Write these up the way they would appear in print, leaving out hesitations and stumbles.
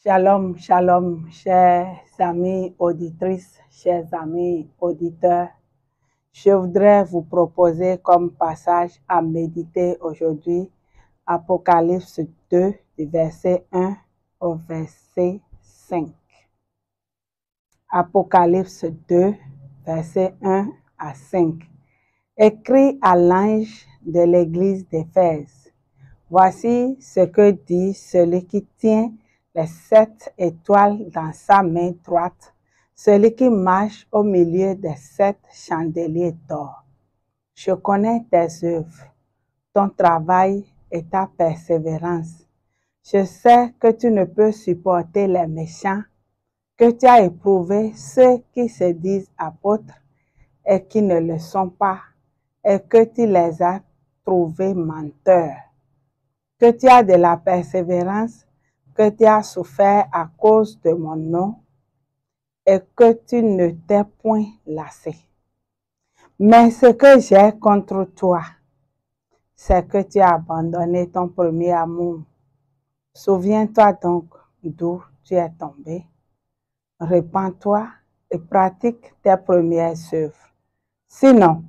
Shalom, shalom, chers amis auditrices, chers amis auditeurs. Je voudrais vous proposer comme passage à méditer aujourd'hui Apocalypse 2, du verset 1 au verset 5. Apocalypse 2, verset 1 à 5. Écrit à l'ange de l'église d'Éphèse. Voici ce que dit celui qui tient les 7 étoiles dans sa main droite, celui qui marche au milieu des 7 chandeliers d'or. Je connais tes œuvres, ton travail et ta persévérance. Je sais que tu ne peux supporter les méchants, que tu as éprouvé ceux qui se disent apôtres et qui ne le sont pas, et que tu les as trouvés menteurs. Que tu as de la persévérance, que tu as souffert à cause de mon nom et que tu ne t'es point lassé. Mais ce que j'ai contre toi, c'est que tu as abandonné ton premier amour. Souviens-toi donc d'où tu es tombé. Repens-toi et pratique tes premières œuvres. Sinon,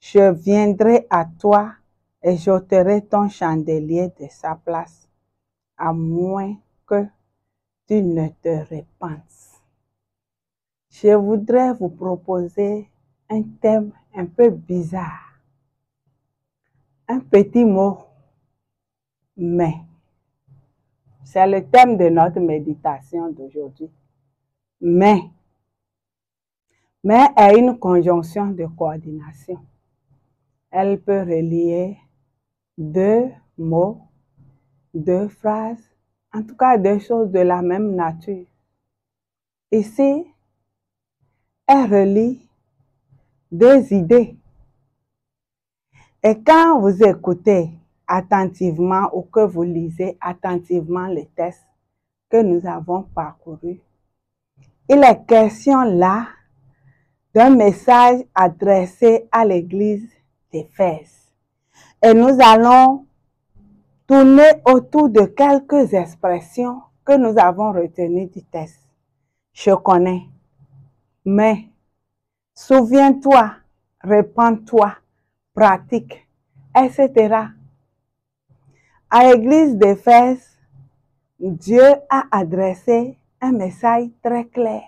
je viendrai à toi et j'ôterai ton chandelier de sa place, à moins que tu ne te repenses. Je voudrais vous proposer un thème un peu bizarre. Un petit mot, mais. C'est le thème de notre méditation d'aujourd'hui. Mais est une conjonction de coordination. Elle peut relier deux mots, deux phrases, en tout cas deux choses de la même nature. Ici, elle relie deux idées. Et quand vous écoutez attentivement ou que vous lisez attentivement les textes que nous avons parcourus, il est question là d'un message adressé à l'église d'Éphèse. Et nous allons tourner autour de quelques expressions que nous avons retenues du texte. Je connais, mais, souviens-toi, repens-toi, pratique, etc. À l'église d'Éphèse, Dieu a adressé un message très clair.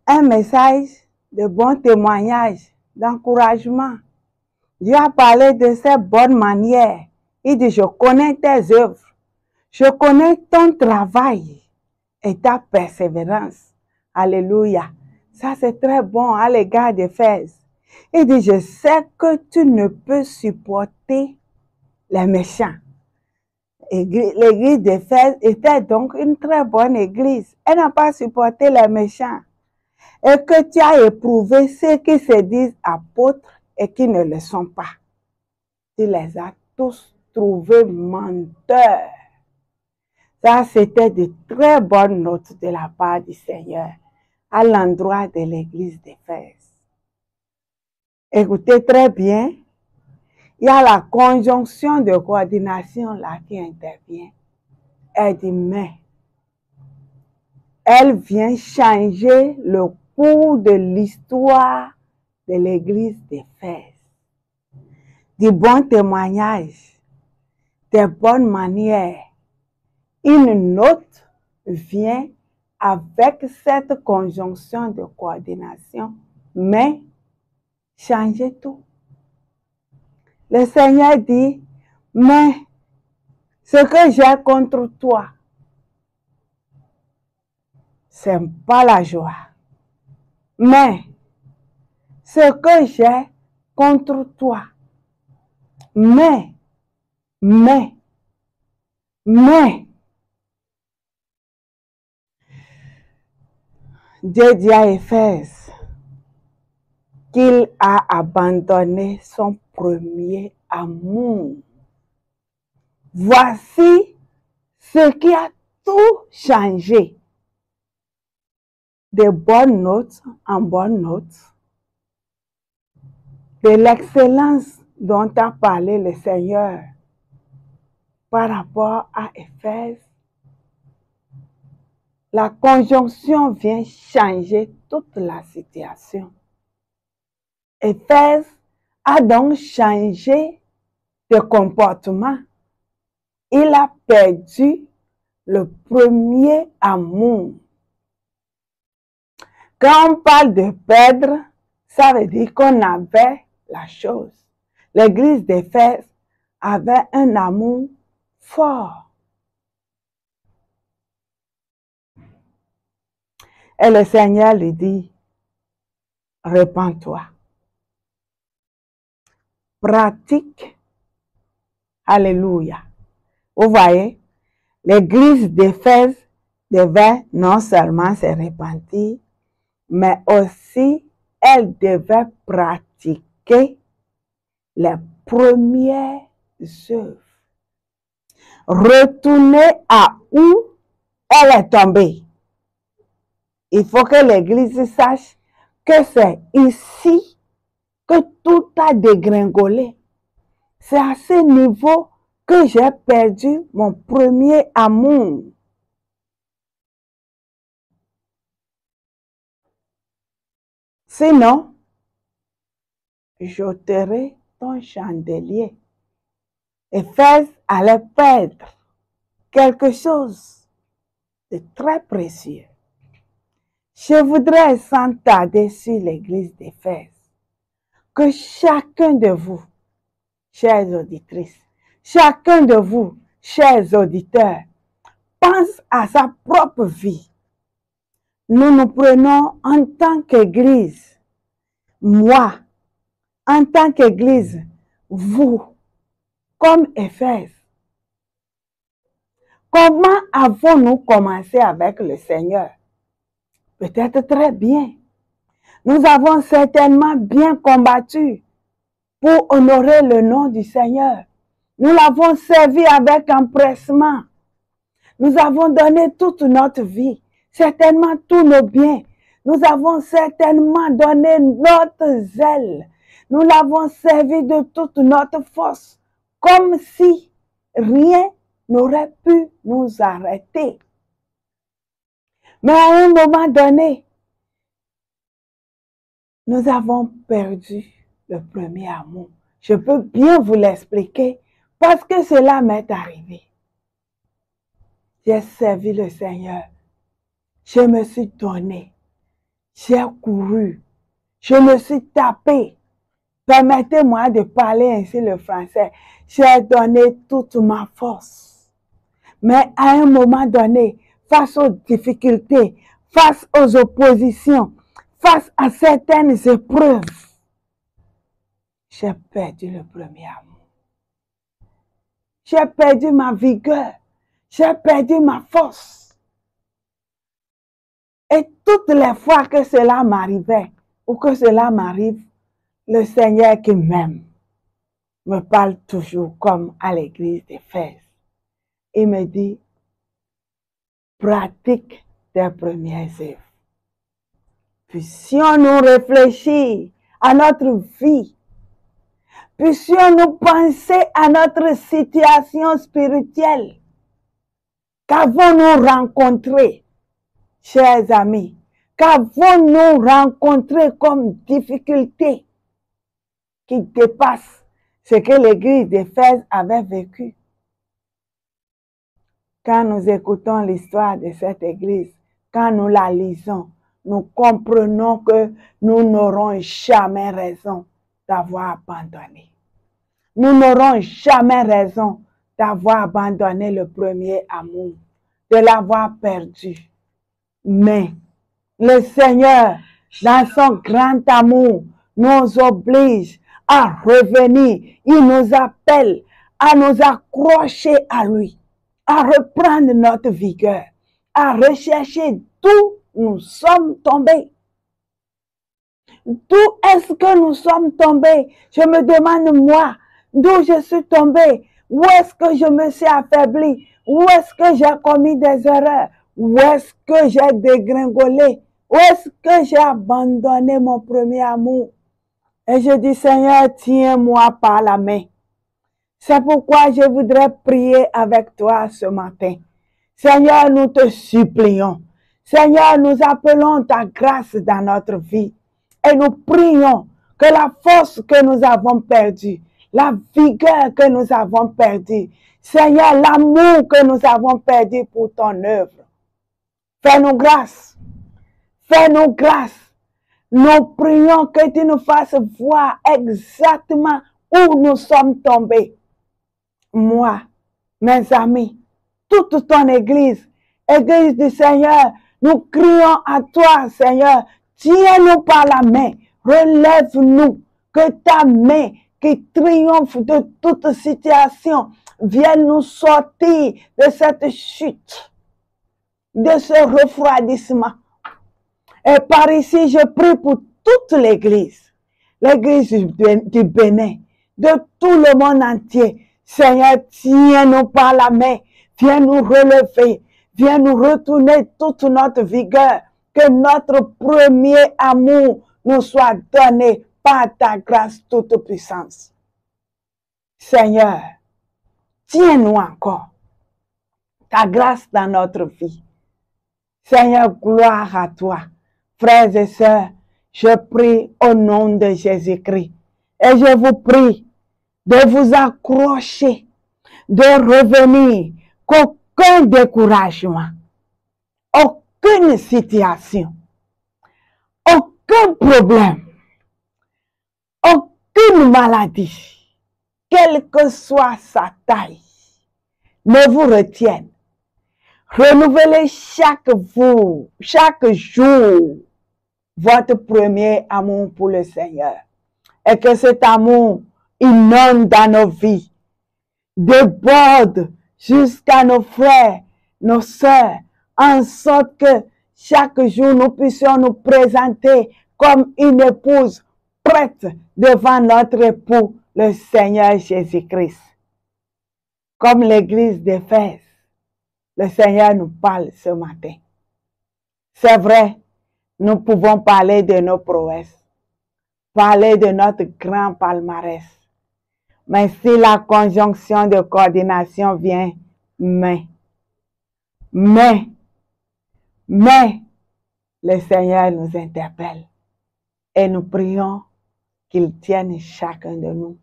Un message de bon témoignage, d'encouragement. Dieu a parlé de ses bonnes manières. Il dit, je connais tes œuvres. Je connais ton travail et ta persévérance. Alléluia. Ça, c'est très bon à l'égard d'Éphèse. Il dit, je sais que tu ne peux supporter les méchants. L'église d'Éphèse était donc une très bonne église. Elle n'a pas supporté les méchants. Et que tu as éprouvé ceux qui se disent apôtres et qui ne le sont pas. Tu les as tous trouvés menteurs. Ça, c'était de très bonnes notes de la part du Seigneur à l'endroit de l'église d'Éphèse. Écoutez très bien, il y a la conjonction de coordination là qui intervient. Elle dit, mais elle vient changer le cours de l'histoire de l'église d'Éphèse. Du bon témoignage, des bonnes manières. Une note vient avec cette conjonction de coordination, mais changer tout. Le Seigneur dit, mais ce que j'ai contre toi, c'est pas la joie. Mais ce que j'ai contre toi, mais, Dieu dit à Éphèse qu'il a abandonné son premier amour. Voici ce qui a tout changé. De bonnes notes en bonnes notes. De l'excellence dont a parlé le Seigneur par rapport à Éphèse. La conjonction vient changer toute la situation. Éphèse a donc changé de comportement. Il a perdu le premier amour. Quand on parle de perdre, ça veut dire qu'on avait la chose. L'église d'Éphèse avait un amour fort. Et le Seigneur lui dit, répands-toi. Pratique. Alléluia. Vous voyez, l'église d'Éphèse devait non seulement se repentir, mais aussi elle devait pratiquer les premières œuvres. Retourner à où elle est tombée. Il faut que l'église sache que c'est ici que tout a dégringolé. C'est à ce niveau que j'ai perdu mon premier amour. Sinon, j'ôterai ton chandelier. Éphèse allait perdre quelque chose de très précieux. Je voudrais sans tarder sur l'église d'Éphèse que chacun de vous, chères auditrices, chacun de vous, chers auditeurs, pense à sa propre vie. Nous nous prenons en tant qu'Église, moi, en tant qu'Église, vous, comme Éphèse. Comment avons-nous commencé avec le Seigneur? Peut-être très bien. Nous avons certainement bien combattu pour honorer le nom du Seigneur. Nous l'avons servi avec empressement. Nous avons donné toute notre vie, certainement tous nos biens. Nous avons certainement donné notre zèle. Nous l'avons servi de toute notre force, comme si rien n'aurait pu nous arrêter. Mais à un moment donné, nous avons perdu le premier amour. Je peux bien vous l'expliquer parce que cela m'est arrivé. J'ai servi le Seigneur. Je me suis donné. J'ai couru. Je me suis tapé. Permettez-moi de parler ainsi le français. J'ai donné toute ma force. Mais à un moment donné, face aux difficultés, face aux oppositions, face à certaines épreuves, j'ai perdu le premier amour. J'ai perdu ma vigueur. J'ai perdu ma force. Et toutes les fois que cela m'arrivait, ou que cela m'arrive, le Seigneur qui m'aime me parle toujours comme à l'église d'Éphèse. Il me dit, pratique tes premières œuvres. Puissions-nous réfléchir à notre vie. Puissions-nous penser à notre situation spirituelle. Qu'avons-nous rencontré, chers amis? Qu'avons-nous rencontré comme difficulté qui dépasse ce que l'église d'Éphèse avait vécu? Quand nous écoutons l'histoire de cette église, quand nous la lisons, nous comprenons que nous n'aurons jamais raison d'avoir abandonné. Nous n'aurons jamais raison d'avoir abandonné le premier amour, de l'avoir perdu. Mais le Seigneur, dans son grand amour, nous oblige à revenir. Il nous appelle à nous accrocher à lui, à reprendre notre vigueur, à rechercher d'où nous sommes tombés. D'où est-ce que nous sommes tombés? Je me demande, moi, d'où je suis tombé? Où est-ce que je me suis affaibli? Où est-ce que j'ai commis des erreurs? Où est-ce que j'ai dégringolé? Où est-ce que j'ai abandonné mon premier amour? Et je dis, Seigneur, tiens-moi par la main. C'est pourquoi je voudrais prier avec toi ce matin. Seigneur, nous te supplions. Seigneur, nous appelons ta grâce dans notre vie et nous prions que la force que nous avons perdue, la vigueur que nous avons perdue, Seigneur, l'amour que nous avons perdu pour ton œuvre, fais-nous grâce. Fais-nous grâce. Nous prions que tu nous fasses voir exactement où nous sommes tombés. Moi, mes amis, toute ton église, église du Seigneur, nous crions à toi, Seigneur, tiens-nous par la main, relève-nous, que ta main qui triomphe de toute situation vienne nous sortir de cette chute, de ce refroidissement. Et par ici, je prie pour toute l'église du Bénin, de tout le monde entier. Seigneur, tiens-nous par la main, viens nous relever, viens nous retourner toute notre vigueur, que notre premier amour nous soit donné par ta grâce toute puissance. Seigneur, tiens-nous encore, ta grâce dans notre vie. Seigneur, gloire à toi. Frères et sœurs, je prie au nom de Jésus-Christ et je vous prie de vous accrocher, de revenir, qu'aucun découragement, aucune situation, aucun problème, aucune maladie, quelle que soit sa taille, ne vous retienne. Renouvelez chaque jour votre premier amour pour le Seigneur. Et que cet amour inonde dans nos vies, déborde jusqu'à nos frères, nos sœurs, en sorte que chaque jour nous puissions nous présenter comme une épouse prête devant notre époux, le Seigneur Jésus-Christ. Comme l'église d'Éphèse, le Seigneur nous parle ce matin. C'est vrai, nous pouvons parler de nos prouesses, parler de notre grand palmarès. Mais si la conjonction de coordination vient, mais, le Seigneur nous interpelle et nous prions qu'il tienne chacun de nous.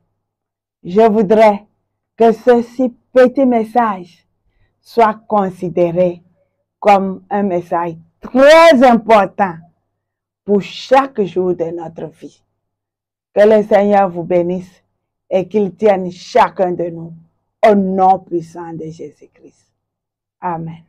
Je voudrais que ce petit message soit considéré comme un message très important pour chaque jour de notre vie. Que le Seigneur vous bénisse et qu'il tienne chacun de nous au nom puissant de Jésus-Christ. Amen.